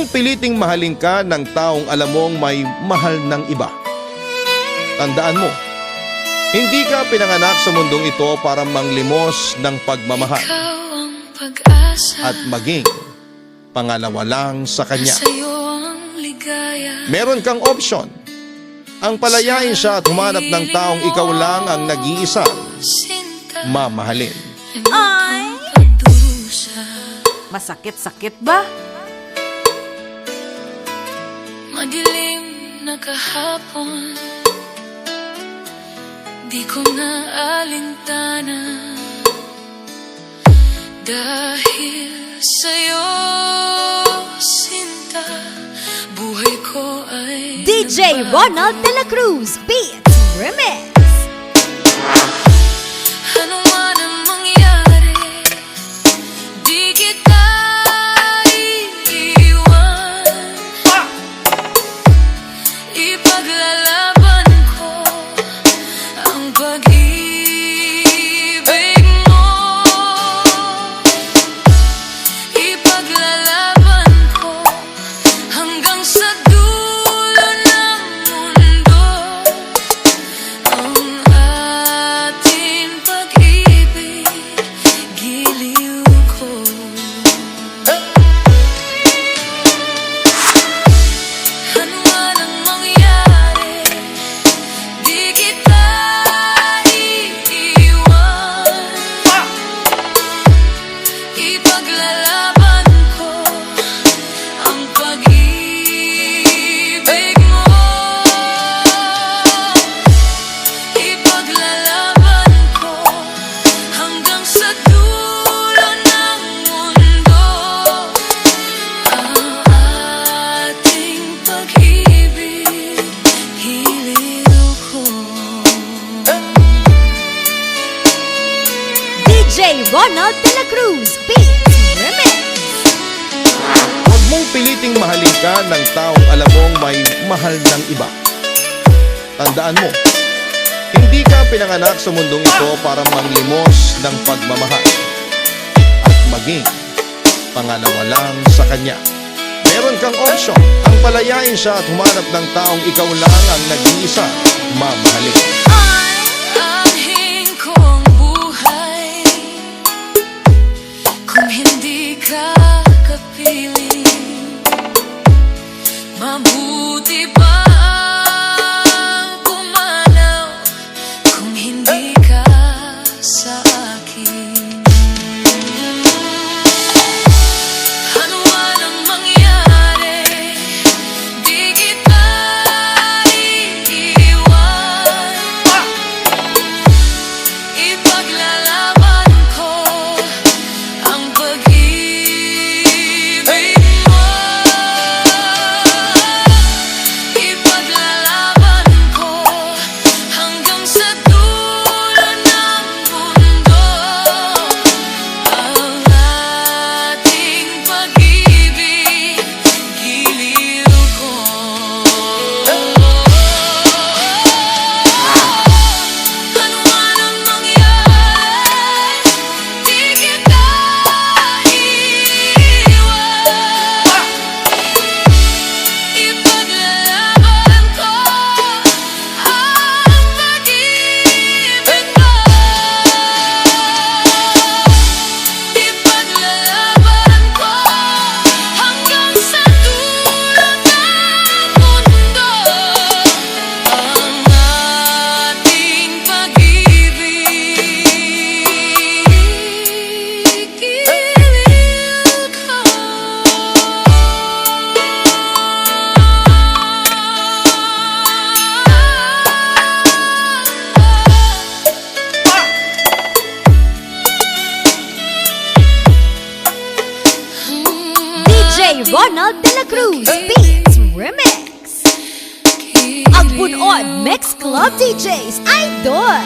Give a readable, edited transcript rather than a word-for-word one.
mong piliting mahalin ka ng taong alam mong may mahal ng iba. Tandaan mo, hindi ka pinanganak sa mundong ito para manglimos ng pagmamahal at maging pangalawa lang sa kanya. Meron kang opsyon. Ang palayain siya at humanap ng taong ikaw lang ang nag-iisa mamahalin. Ay! Masakit-sakit ba? Madilim na kahapon, di ko na alintana, dahil sa'yo, sinta, buhay ko ay DJ Ronald De La Cruz Beats Remix. Ano man ang mangyari, di kita iiwan. Ipaglalaban ko ang pag-ibig mo. Ipaglalaban ko hanggang sa dulo ng mundo. Ang ating pag-ibig, giliw ko. Ano man ang mangyari, di kita iiwan. Ipaglalaban ko ang pag-ibig mo. Ipaglalaban ko hanggang sa dulo ng mundo. Ang ating pag-ibig, hiliw ko. DJ Ronald De La Cruz Beats Remix. Huwag mong piliting mahalin ka ng taong alam mong may mahal ng iba. Tandaan mo, hindi ka pinanganak sa mundong ito para manglimos ng pagmamahal at maging pangalawa lang sa kanya. Meron kang opsyon. Ang palayain siya at humanap ng taong ikaw lang ang nag-iisa mamahalin. Anhin ko ang buhay kung hindi ka kapiling. Mabuti pa ang pumanaw kung hindi ka sa akin. Ano man ang mangyari, di kita iiwan. Ipaglalaban ko ang pag-ibig mo. Ipaglalaban ko hanggang sa dulo ng mundo. Ang ating pag-ibig, giliw ko. Ano man ang mangyari, di kita iiwan. Ipaglalaban ko ang pag-ibig mo. Ipaglalaban ko hanggang sa dulo ng mundo. Ang ating pag-ibig, giliw ko. DJ Ronald De La Cruz Beats Remix. Ang Bunod Mix Club DJs Idol